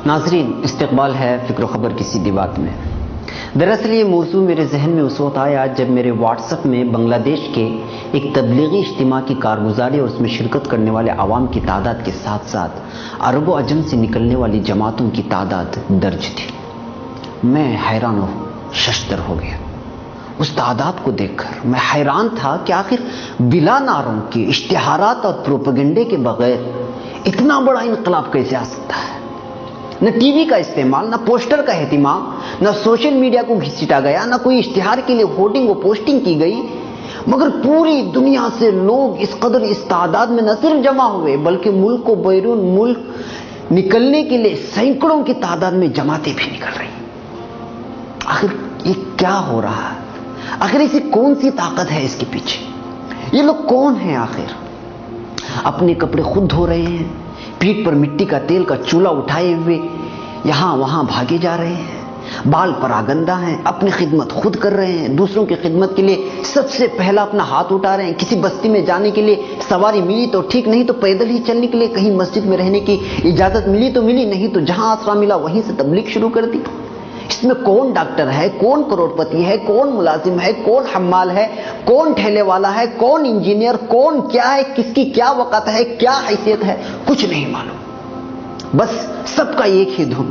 ناظرین، استقبال ہے فکر و خبر کی سیدھی بات میں۔ دراصل یہ موضوع میرے ذہن میں اس وقت آیا جب میرے واٹس ایپ میں بنگلہ دیش کے ایک تبلیغی اجتماع کی کارگزاری اور اس میں شرکت کرنے والے عوام کی تعداد کے ساتھ ساتھ عرب و عجم سے نکلنے والی جماعتوں کی تعداد درج تھی۔ میں حیران و ششدر ہو گیا۔ اس تعداد کو دیکھ کر میں حیران تھا کہ آخر بلا نعروں کے اشتہارات اور پروپیگنڈے کے بغیر اتنا بڑا انقلاب کیسے آ سکتا ہے؟ نہ ٹی وی کا استعمال، نہ پوسٹر کا اہتمام، نہ سوشل میڈیا کو گھسیٹا گیا، نہ کوئی اشتہار کے لیے ہورڈنگ و پوسٹنگ کی گئی، مگر پوری دنیا سے لوگ اس قدر اس تعداد میں نہ صرف جمع ہوئے بلکہ ملک و بیرون ملک نکلنے کے لیے سینکڑوں کی تعداد میں جماعتیں بھی نکل رہی۔ آخر یہ کیا ہو رہا ہے؟ آخر ایسی کون سی طاقت ہے اس کے پیچھے؟ یہ لوگ کون ہیں آخر؟ اپنے کپڑے خود دھو رہے ہیں، پیٹھ پر مٹی کا تیل کا چولہا اٹھائے ہوئے یہاں وہاں بھاگے جا رہے ہیں، بال پراگندہ ہیں، اپنی خدمت خود کر رہے ہیں، دوسروں کی خدمت کے لیے سب سے پہلا اپنا ہاتھ اٹھا رہے ہیں۔ کسی بستی میں جانے کے لیے سواری ملی تو ٹھیک، نہیں تو پیدل ہی چلنے کے لیے کہیں مسجد میں رہنے کی اجازت ملی تو ملی، نہیں تو جہاں آسرا ملا وہیں سے تبلیغ شروع کر دی۔ اس میں کون ڈاکٹر ہے، کون کروڑ پتی ہے، کون ملازم ہے، کون حمال ہے، کون ٹھیلے والا ہے، کون انجینئر، کون کیا ہے، کس کی کیا وقت ہے، کیا حیثیت ہے، کچھ نہیں معلوم۔ بس سب کا ایک ہی دھن،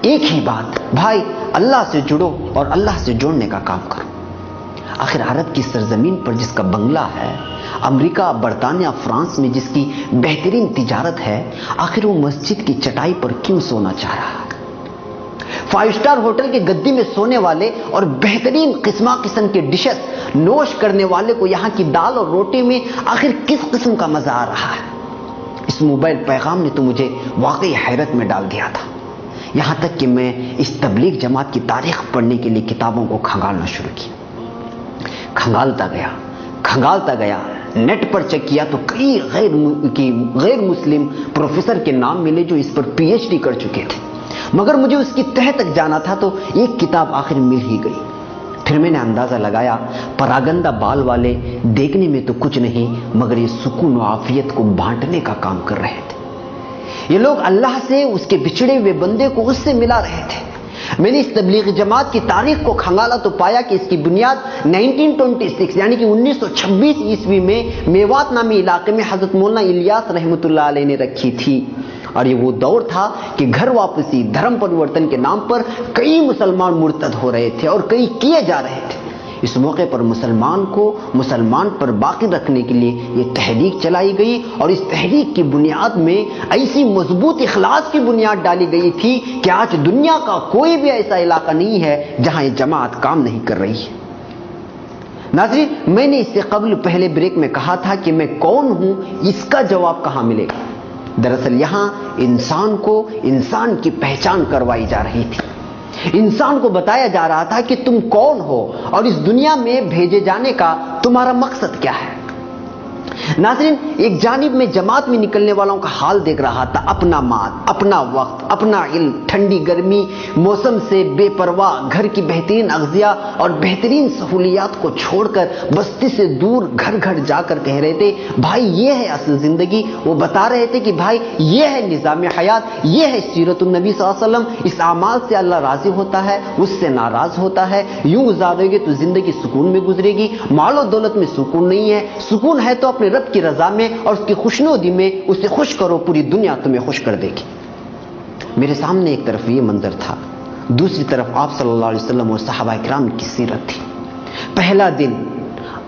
ایک ہی بات، بھائی اللہ سے جڑو اور اللہ سے جوڑنے کا کام کرو۔ آخر عرب کی سرزمین پر جس کا بنگلہ ہے، امریکہ، برطانیہ، فرانس میں جس کی بہترین تجارت ہے، آخر وہ مسجد کی چٹائی پر کیوں سونا چاہ رہا ہے؟ 5 اسٹار ہوٹل کے گدی میں سونے والے اور بہترین قسم کے ڈشز نوش کرنے والے کو یہاں کی دال اور روٹی میں آخر کس قسم کا مزہ آ رہا ہے؟ اس موبائل پیغام نے تو مجھے واقعی حیرت میں ڈال دیا تھا، یہاں تک کہ میں اس تبلیغ جماعت کی تاریخ پڑھنے کے لیے کتابوں کو کھنگالنا شروع کیا۔ کھنگالتا گیا، نیٹ پر چیک کیا تو کئی غیر مسلم پروفیسر کے نام ملے جو اس پر پی ایچ ڈی کر چکے تھے، مگر مجھے اس کی تہہ تک جانا تھا تو ایک کتاب آخر مل ہی گئی۔ پھر میں نے اندازہ لگایا، پراگندہ بال والے دیکھنے میں تو کچھ نہیں مگر یہ سکون و عافیت کو بانٹنے کا کام کر رہے تھے۔ یہ لوگ اللہ سے اس کے بچھڑے ہوئے بندے کو اس سے ملا رہے تھے۔ میں نے اس تبلیغ جماعت کی تاریخ کو کھنگالا تو پایا کہ اس کی بنیاد 1926 یعنی کہ 1926 عیسوی میں میوات نامی علاقے میں حضرت مولانا الیاس رحمۃ اللہ علیہ نے رکھی تھی، اور یہ وہ دور تھا کہ گھر واپسی، دھرم پرورتن کے نام پر کئی مسلمان مرتد ہو رہے تھے اور کئی کیے جا رہے تھے۔ اس موقع پر مسلمان کو مسلمان پر باقی رکھنے کے لیے یہ تحریک چلائی گئی، اور اس تحریک کی بنیاد میں ایسی مضبوط اخلاص کی بنیاد ڈالی گئی تھی کہ آج دنیا کا کوئی بھی ایسا علاقہ نہیں ہے جہاں یہ جماعت کام نہیں کر رہی ہے۔ ناظرین، میں نے اس سے قبل پہلے بریک میں کہا تھا کہ میں کون ہوں، اس کا جواب کہاں ملے گا؟ دراصل یہاں انسان کو انسان کی پہچان کروائی جا رہی تھی، انسان کو بتایا جا رہا تھا کہ تم کون ہو اور اس دنیا میں بھیجے جانے کا تمہارا مقصد کیا ہے۔ ناظرین، ایک جانب میں جماعت میں نکلنے والوں کا حال دیکھ رہا تھا، اپنا مال، اپنا وقت، اپنا علم، ٹھنڈی گرمی موسم سے بے پرواہ، گھر کی بہترین اغذیہ اور بہترین سہولیات کو چھوڑ کر بستی سے دور گھر گھر جا کر کہہ رہے تھے بھائی یہ ہے اصل زندگی۔ وہ بتا رہے تھے کہ بھائی یہ ہے نظام حیات، یہ ہے سیرت النبی صلی اللہ علیہ وسلم، اس اعمال سے اللہ راضی ہوتا ہے، اس سے ناراض ہوتا ہے، یوں گزارو گے تو زندگی سکون میں گزرے گی۔ مال و دولت میں سکون نہیں ہے، سکون ہے تو اپنے رب کی رضا میں اور اس کی خوشنودی میں، اسے خوش کرو، پوری دنیا تمہیں خوش کر دے گی۔ میرے سامنے ایک طرف یہ منظر تھا، دوسری طرف آپ صلی اللہ علیہ وسلم اور صحابہ کرام کی سیرت تھی۔ پہلا دن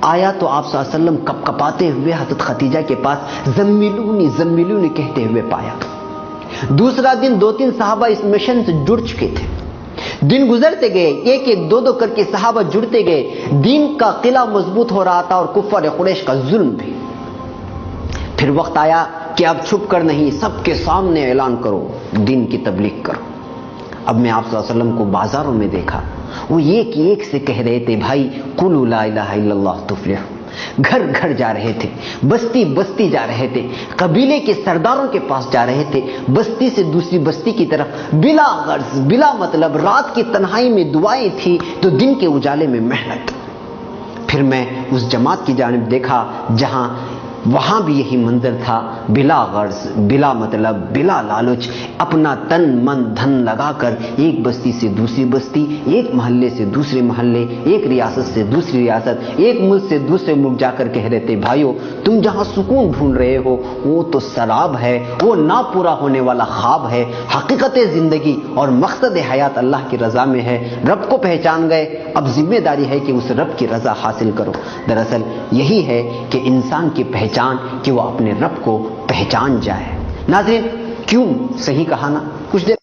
آیا تو آپ صلی اللہ علیہ وسلم کپ کپاتے ہوئے حضرت خدیجہ کے پاس زمیلونی زمیلونی کہتے ہوئے پایا۔ دوسرا دن 2-3 صحابہ اس مشن سے جڑ چکے تھے۔ دن گزرتے گئے، ایک ایک دو دو کر کے صحابہ جڑتے گئے، دین کا قلعہ مضبوط ہو رہا تھا اور کفار قریش کا ظلم بھی۔ پھر وقت آیا کہ اب چھپ کر نہیں، سب کے سامنے اعلان کرو، دین کی تبلیغ کرو۔ اب میں آپ صلی اللہ علیہ وسلم کو بازاروں میں دیکھا، وہ ایک ایک سے کہہ رہے تھے بھائی قولوا لا الہ الا اللہ تفلحوا۔ گھر گھر جا رہے تھے، بستی بستی جا رہے تھے، قبیلے کے سرداروں کے پاس جا رہے تھے، بستی سے دوسری بستی کی طرف، بلا غرض بلا مطلب، رات کی تنہائی میں دعائیں تھی تو دن کے اجالے میں محنت۔ پھر میں اس جماعت کی جانب دیکھا جہاں وہاں بھی یہی منظر تھا، بلا غرض، بلا مطلب، بلا لالچ، اپنا تن من دھن لگا کر ایک بستی سے دوسری بستی، ایک محلے سے دوسرے محلے، ایک ریاست سے دوسری ریاست، ایک ملک سے دوسرے ملک جا کر کہہ رہے تھے بھائیو تم جہاں سکون ڈھونڈ رہے ہو وہ تو سراب ہے، وہ نہ پورا ہونے والا خواب ہے، حقیقت زندگی اور مقصد حیات اللہ کی رضا میں ہے۔ رب کو پہچان گئے، اب ذمہ داری ہے کہ اس رب کی رضا حاصل کرو۔ دراصل یہی ہے کہ انسان کی پہچان کہ وہ اپنے رب کو پہچان جائے۔ ناظرین، کیوں صحیح کہا نا؟ کچھ دیر